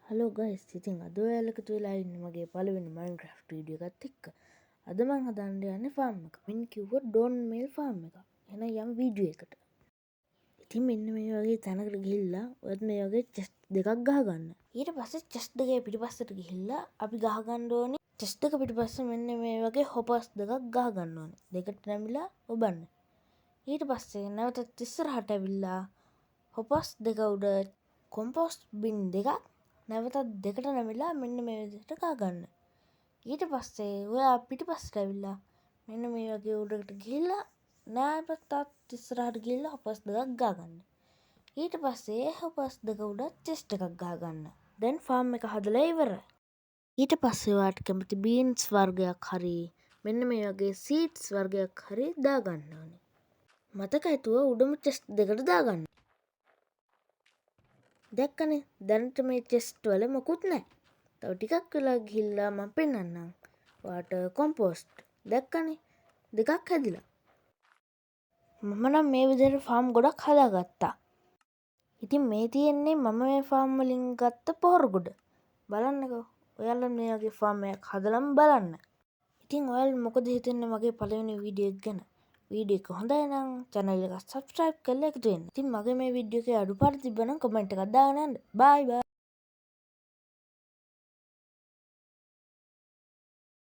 Hello guys, ඉතින් අද ඔයාලා එකතු වෙලා ඉන්නේ මගේ පළවෙනි Minecraft වීඩියෝ එකත් එක්ක. අද මම හදන්න යන්නේ ෆාම් එක. මින් කිව්වොත් ඩෝන් මේල් ෆාම් එක. එහෙනම් යමු වීඩියෝ එකට. ඉතින් මෙන්න මේ වගේ තැනකට ගිහිල්ලා ඔයත් මේ වගේ චෙස්ට් දෙකක් ගහගන්න. ඊට පස්සේ චෙස්ට් දෙකේ පිටිපස්සට ගිහිල්ලා අපි ගහගන්න ඕනේ චෙස්ට් එක පිටිපස්සේ මෙන්න මේ වගේ හොපස් දෙකක් ගහගන්න ඕනේ. දෙකට නැමිලා ඔබන්න. ඊට පස්සේ නැවතත් ඉස්සරහට ඇවිල්ලා හොපස් දෙක උඩ කොම්පෝස්ට් බින් දෙකක් නැවතත් දෙකට නැමිලා මෙන්න මේ විදිහට ගහගන්න. ඊට පස්සේ ඔයා පිටිපස්සට ඇවිල්ලා මෙන්න මේ වගේ උඩට ගිහිල්ලා නැවතත් ඉස්සරහට ගිහිල්ලා හොපස් දෙකක් ගහගන්න. ඊට පස්සේ ඒ හොපස් දෙක උඩ චෙස්ට් එකක් ගහගන්න. දැන් ෆාම් එක හදලා ඉවරයි. ඊට පස්සේ ඔයාට කැමති බීන්ස් වර්ගයක් හරි මෙන්න මේ වගේ සීඩ්ස් වර්ගයක් හරි දාගන්න ඕනේ. මතක හිතුව උඩම චෙස්ට් දෙකට දාගන්න. දැක්කනේ දැනට මේ චෙස්ට් වල මොකුත් නැහැ. තව ටිකක් වෙලා ගිහිල්ලා මම පෙන්නන්නම්. ඔයාට කොම්පෝස්ට් දැක්කනේ දෙකක් හැදිලා. මම නම් මේ විදිහට ෆාම් ගොඩක් හදාගත්තා. ඉතින් මේ තියෙන්නේ මම මේ ෆාම් වලින් ගත්ත පොහොර ගොඩ. බලන්නකෝ. ඔයාලා මේ වගේ ෆාම් එකක් හදලම බලන්න. ඉතින් ඔයාලා මොකද හිතන්නේ මගේ පළවෙනි වීඩියෝ එක ගැන? වීඩියෝ එක හොඳයි නම් channel එක subscribe කරලා එකතු වෙන්න. ඉතින් මගේ මේ වීඩියෝ එකේ අඩුපාඩු තිබ්බනම් කමෙන්ට් එකක් දාගෙන යන්න. bye bye.